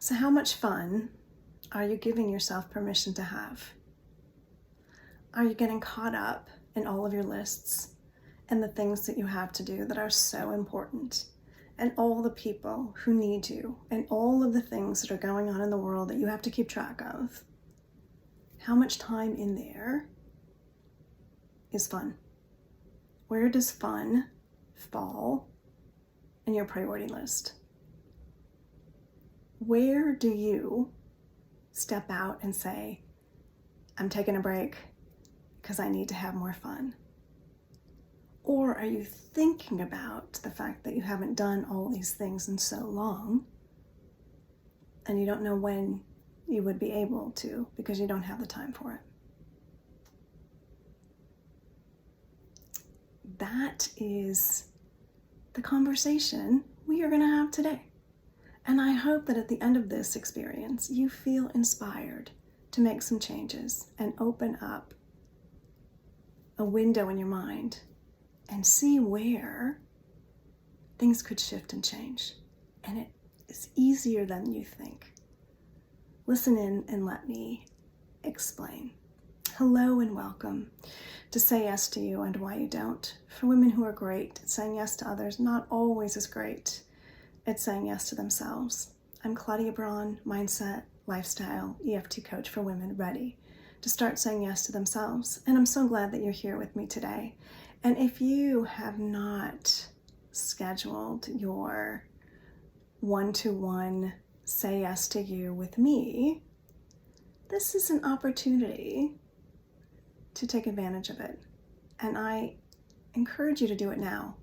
So how much fun are you giving yourself permission to have? Are you getting caught up in all of your lists and the things that you have to do that are so important, and all the people who need you, and all of the things that are going on in the world that you have to keep track of? How much time in there is fun? Where does fun fall in your priority list? Where do you step out and say, I'm taking a break because I need to have more fun? Or are you thinking about the fact that you haven't done all these things in so long and you don't know when you would be able to because you don't have the time for it? That is the conversation we are going to have today. And I hope that at the end of this experience, you feel inspired to make some changes and open up a window in your mind and see where things could shift and change. And it is easier than you think. Listen in and let me explain. Hello and welcome to Say Yes to You and Why You Don't. For women who are great at saying yes to others, not always as great at saying yes to themselves. I'm Claudia Braun, mindset, lifestyle, EFT coach for women ready to start saying yes to themselves. And I'm so glad that you're here with me today. And if you have not scheduled your one-to-one Say Yes to You with me, this is an opportunity to take advantage of it. And I encourage you to do it now,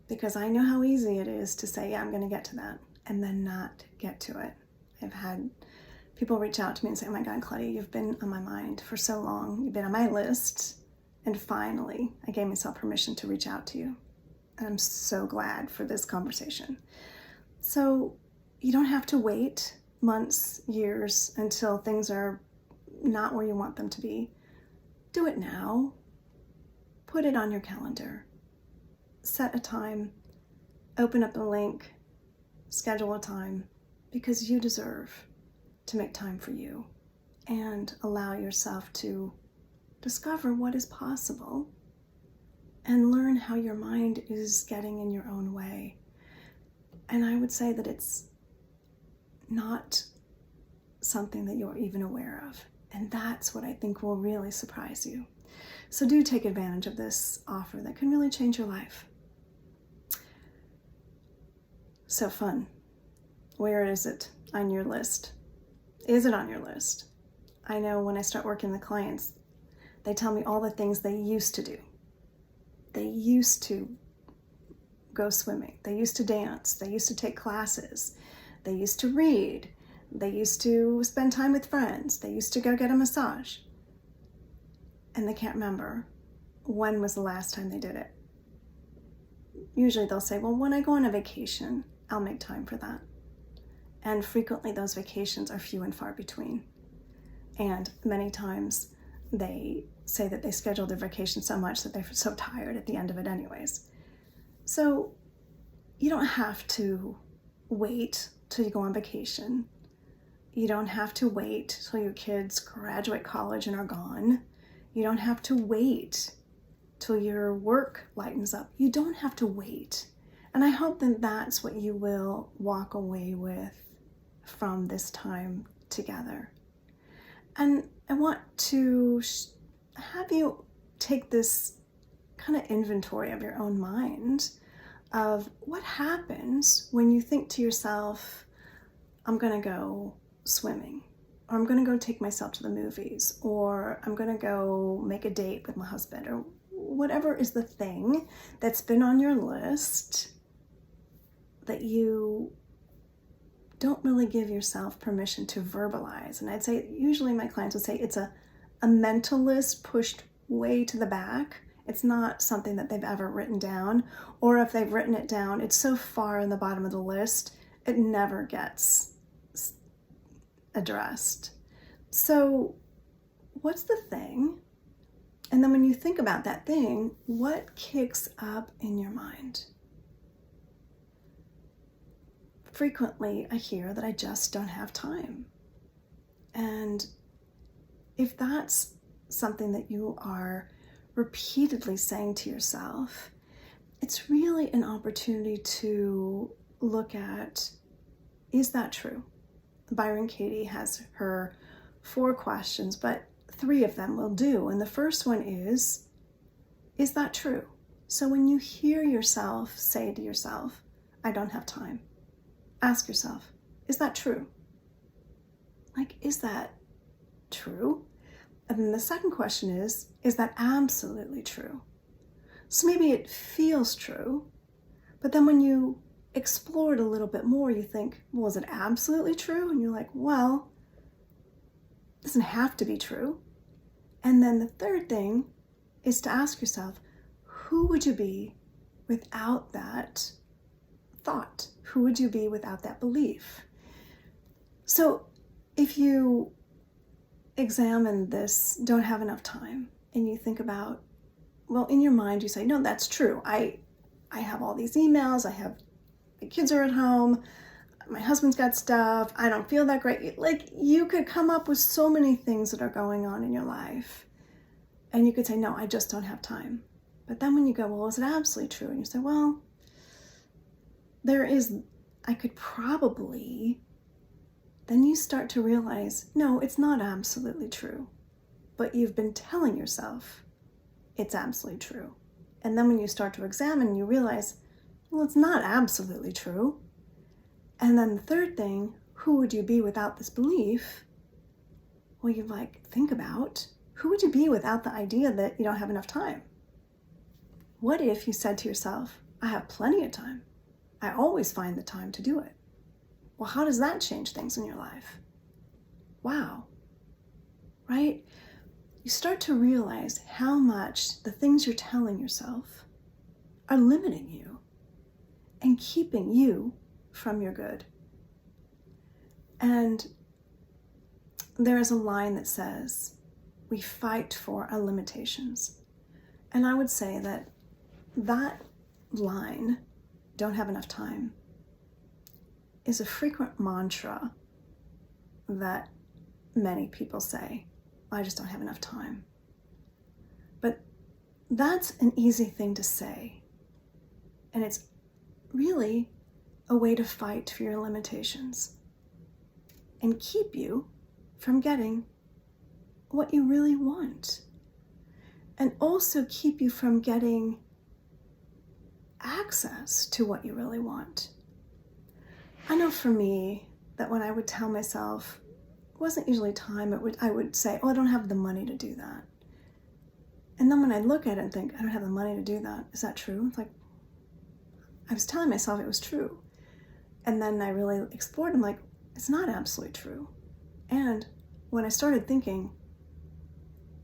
because I know how easy it is to say, yeah, I'm going to get to that, and then not get to it. I've had people reach out to me and say, oh my God, Claudia, you've been on my mind for so long. You've been on my list. And finally, I gave myself permission to reach out to you. And I'm so glad for this conversation. So you don't have to wait months, years, until things are not where you want them to be. Do it now. Put it on your calendar. Set a time. Open up a link. Schedule a time, because you deserve to make time for you and allow yourself to discover what is possible and learn how your mind is getting in your own way. And I would say that it's not something that you're even aware of. And that's what I think will really surprise you. So do take advantage of this offer that can really change your life. So fun. Where is it on your list? Is it on your list? I know when I start working with clients, they tell me all the things they used to do. They used to go swimming. They used to dance. They used to take classes. They used to read. They used to spend time with friends. They used to go get a massage. And they can't remember when was the last time they did it. Usually they'll say, well, when I go on a vacation, I'll make time for that. And frequently those vacations are few and far between. And many times they say that they scheduled their vacation so much that they're so tired at the end of it anyways. So you don't have to wait till you go on vacation. You don't have to wait till your kids graduate college and are gone. You don't have to wait till your work lightens up. You don't have to wait. And I hope that that's what you will walk away with from this time together. And I want to have you take this kind of inventory of your own mind of what happens when you think to yourself, I'm going to go swimming, or I'm going to go take myself to the movies, or I'm going to go make a date with my husband, or whatever is the thing that's been on your list that you don't really give yourself permission to verbalize. And I'd say usually my clients would say it's a mental list pushed way to the back. It's not something that they've ever written down, or if they've written it down, it's so far in the bottom of the list, it never gets addressed. So what's the thing? And then when you think about that thing, what kicks up in your mind? frequently I hear that I just don't have time. And if that's something that you are repeatedly saying to yourself, it's really an opportunity to look at, is that true? Byron Katie has her 4 questions, but 3 of them will do. And the first one is that true? So when you hear yourself say to yourself, I don't have time, ask yourself, is that true? Like, is that true? And then the second question is that absolutely true? So maybe it feels true, but then when you explore it a little bit more, you think, well, is it absolutely true? And you're like, well, it doesn't have to be true. And then the third thing is to ask yourself, who would you be without that thought? Who would you be without that belief? So if you examine this, don't have enough time, and you think about, well, in your mind you say, no, that's true. I have all these emails, my kids are at home, my husband's got stuff, I don't feel that great. Like, you could come up with so many things that are going on in your life, and you could say, no, I just don't have time. But then when you go, well, is it absolutely true? And you say, well, I could probably, then you start to realize, no, it's not absolutely true. But you've been telling yourself it's absolutely true. And then when you start to examine, you realize, well, it's not absolutely true. And then the third thing, who would you be without this belief? Well, you think about, who would you be without the idea that you don't have enough time? What if you said to yourself, I have plenty of time. I always find the time to do it. Well, how does that change things in your life? Wow, right? You start to realize how much the things you're telling yourself are limiting you and keeping you from your good. And there is a line that says, we fight for our limitations. And I would say that line, don't have enough time, is a frequent mantra that many people say, I just don't have enough time. But that's an easy thing to say. And it's really a way to fight for your limitations and keep you from getting what you really want. And also keep you from getting access to what you really want. I know for me that when I would tell myself, it wasn't usually time, I would say, oh, I don't have the money to do that. And then when I look at it and think, I don't have the money to do that, is that true? It's like, I was telling myself it was true. And then I really explored, I'm like, it's not absolutely true. And when I started thinking,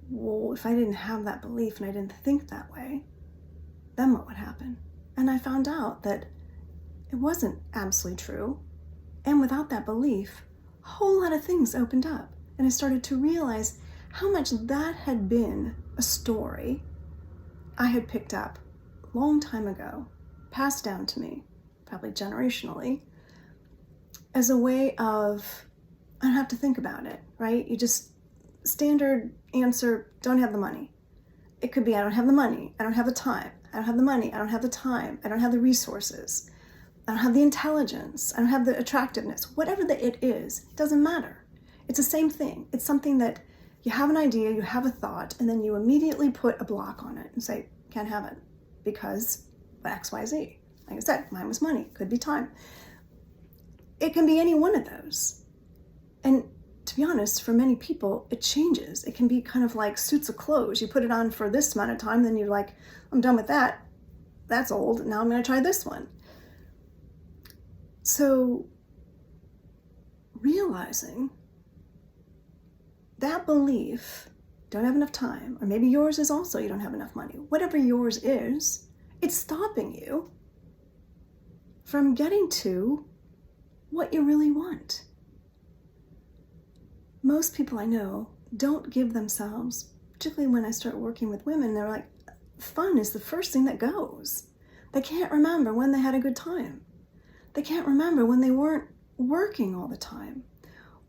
well, if I didn't have that belief and I didn't think that way, then what would happen? And I found out that it wasn't absolutely true. And without that belief, a whole lot of things opened up. And I started to realize how much that had been a story I had picked up a long time ago, passed down to me, probably generationally, as a way of, I don't have to think about it, right? You just, standard answer, don't have the money. It could be, I don't have the money, I don't have the time, I don't have the money, I don't have the time, I don't have the resources, I don't have the intelligence, I don't have the attractiveness. Whatever it is, it doesn't matter. It's the same thing. It's something that you have an idea, you have a thought, and then you immediately put a block on it and say, can't have it because X, Y, Z. Like I said, mine was money, could be time. It can be any one of those. And to be honest, for many people, it changes. It can be kind of like suits of clothes. You put it on for this amount of time, then you're like, I'm done with that. That's old. Now I'm going to try this one. So realizing that belief, don't have enough time, or maybe yours is also you don't have enough money. Whatever yours is, it's stopping you from getting to what you really want. Most people I know don't give themselves, particularly when I start working with women, they're like, fun is the first thing that goes. They can't remember when they had a good time. They can't remember when they weren't working all the time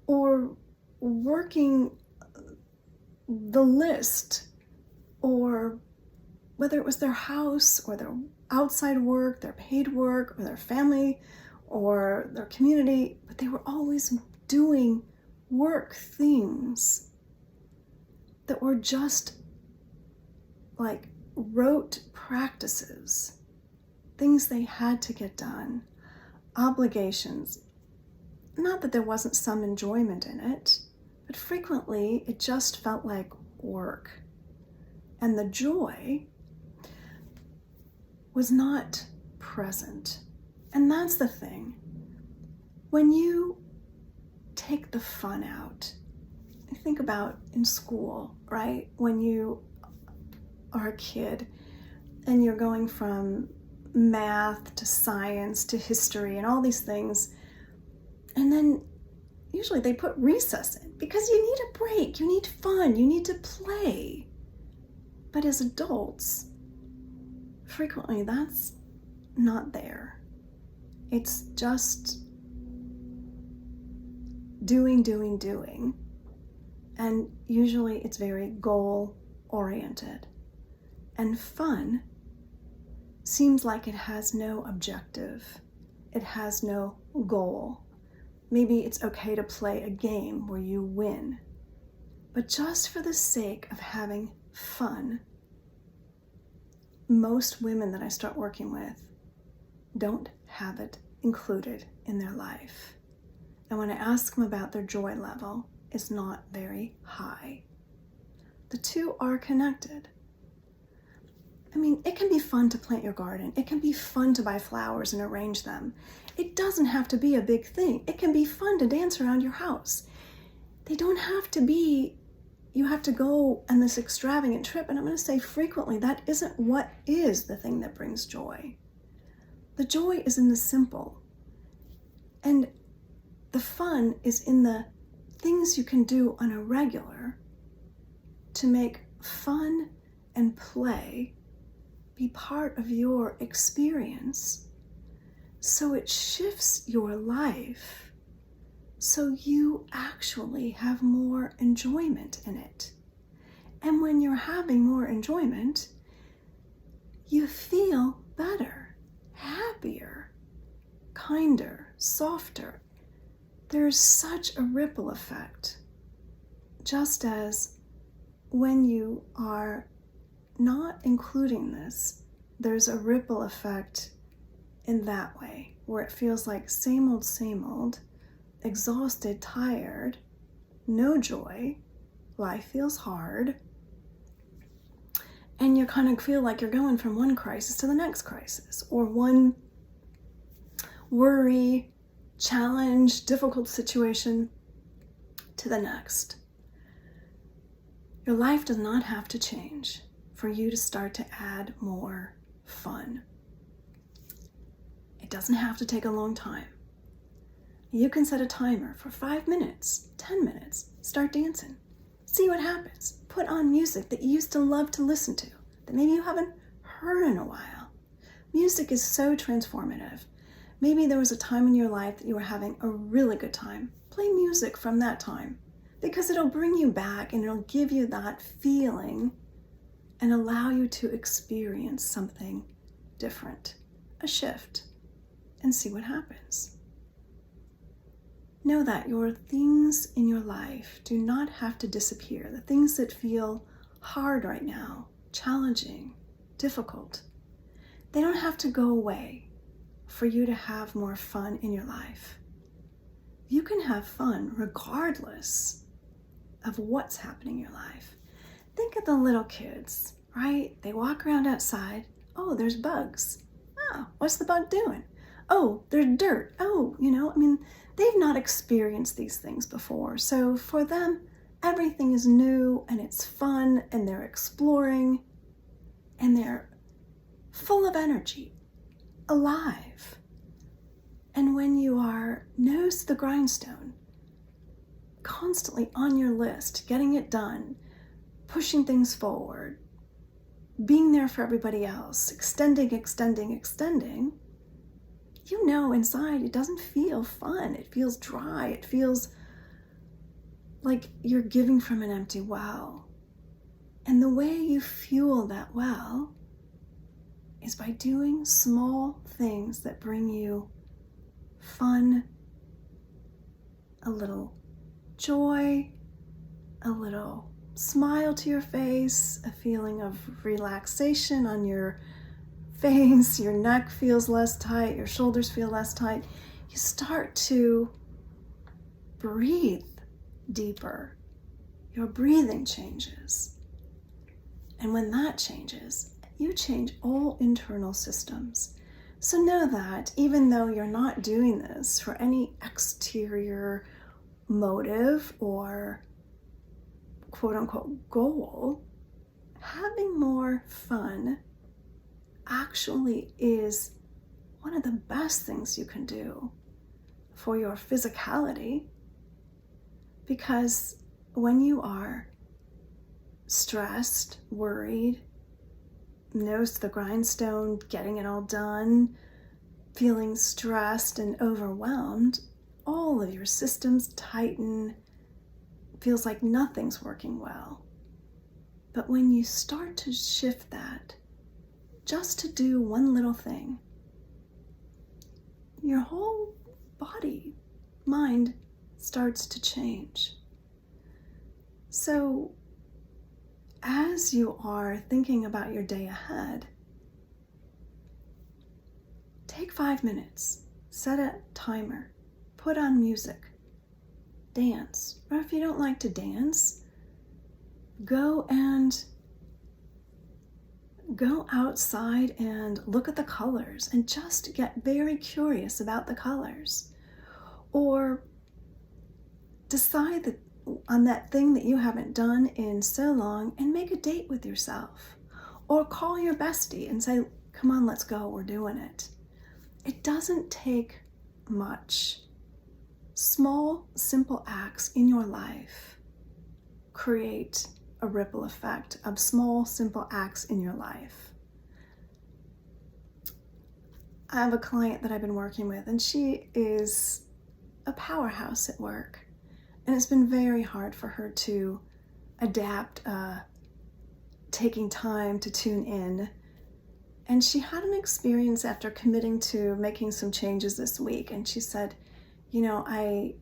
or working the list, or whether it was their house or their outside work, their paid work, or their family or their community, but they were always doing work things that were just like rote practices, things they had to get done, obligations. Not that there wasn't some enjoyment in it, but frequently it just felt like work. And the joy was not present. And that's the thing. When you take the fun out, think about in school, right? When you are a kid and you're going from math to science to history and all these things, and then usually they put recess in because you need a break, you need fun, you need to play. But as adults, frequently that's not there. It's just doing. And usually it's very goal-oriented. And fun seems like it has no objective. It has no goal. Maybe it's okay to play a game where you win. But just for the sake of having fun, most women that I start working with don't have it included in their life. And when I ask them about their joy level, it's not very high. The two are connected. I mean, it can be fun to plant your garden. It can be fun to buy flowers and arrange them. It doesn't have to be a big thing. It can be fun to dance around your house. They don't have to be, you have to go on this extravagant trip. And I'm going to say frequently, that isn't what is the thing that brings joy. The joy is in the simple. And the fun is in the things you can do on a regular to make fun and play be part of your experience, so it shifts your life so you actually have more enjoyment in it. And when you're having more enjoyment, you feel better, happier, kinder, softer. There's such a ripple effect, just as when you are not including this, there's a ripple effect in that way, where it feels like same old, exhausted, tired, no joy, life feels hard, and you kind of feel like you're going from one crisis to the next crisis, or one worry, challenge, difficult situation to the next. Your life does not have to change for you to start to add more fun. It doesn't have to take a long time. You can set a timer for 5 minutes, 10 minutes, start dancing. See what happens. Put on music that you used to love to listen to, that maybe you haven't heard in a while. Music is so transformative. Maybe there was a time in your life that you were having a really good time. Play music from that time, because it'll bring you back and it'll give you that feeling and allow you to experience something different, a shift, and see what happens. Know that your things in your life do not have to disappear. The things that feel hard right now, challenging, difficult, they don't have to go away for you to have more fun in your life. You can have fun regardless of what's happening in your life. Think of the little kids, right? They walk around outside. Oh, there's bugs. Oh, what's the bug doing? Oh, there's dirt. Oh, they've not experienced these things before. So for them, everything is new and it's fun and they're exploring and they're full of energy, alive. And when you are nose to the grindstone, constantly on your list, getting it done, pushing things forward, being there for everybody else, extending, you know inside it doesn't feel fun. It feels dry. It feels like you're giving from an empty well. And the way you fuel that well is by doing small things that bring you fun, a little joy, a little smile to your face, a feeling of relaxation on your face, your neck feels less tight, your shoulders feel less tight. You start to breathe deeper. Your breathing changes. And when that changes, you change all internal systems. So know that even though you're not doing this for any exterior motive or quote unquote goal, having more fun actually is one of the best things you can do for your physicality, because when you are stressed, worried, nose to the grindstone, getting it all done, feeling stressed and overwhelmed, all of your systems tighten, feels like nothing's working well. But when you start to shift that, just to do one little thing, your whole body, mind starts to change. So as you are thinking about your day ahead, take 5 minutes, set a timer, put on music, dance, or if you don't like to dance, go outside and look at the colors and just get very curious about the colors. Or decide on that thing that you haven't done in so long and make a date with yourself. Or call your bestie and say, come on, let's go, we're doing it. It doesn't take much. Small, simple acts in your life create a ripple effect of small, simple acts in your life. I have a client that I've been working with, and she is a powerhouse at work. And it's been very hard for her to adapt, taking time to tune in. And she had an experience after committing to making some changes this week. And she said, you know, I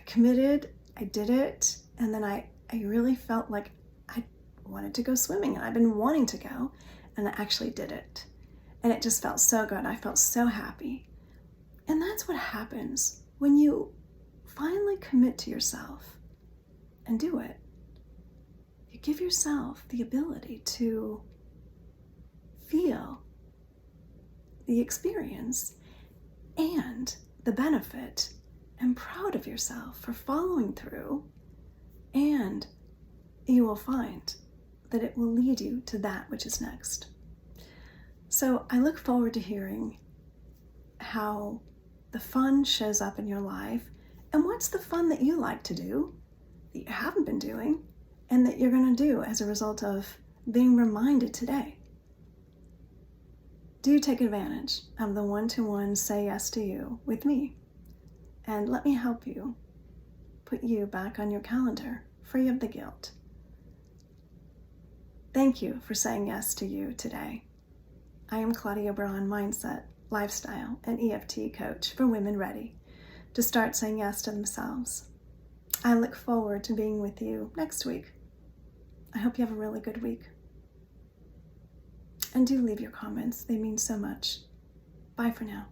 committed, I did it, and then I really felt like I wanted to go swimming, and I've been wanting to go, and I actually did it. And it just felt so good. I felt so happy. And that's what happens when you finally commit to yourself and do it. You give yourself the ability to feel the experience and the benefit, and proud of yourself for following through, and you will find that it will lead you to that which is next. So I look forward to hearing how the fun shows up in your life, and what's the fun that you like to do that you haven't been doing and that you're going to do as a result of being reminded today. Do take advantage of the one-to-one Say Yes to You with me, and let me help you put you back on your calendar, free of the guilt. Thank you for saying yes to you today. I am Claudia Braun, mindset, lifestyle, and EFT coach for women ready to start saying yes to themselves. I look forward to being with you next week. I hope you have a really good week. And do leave your comments. They mean so much. Bye for now.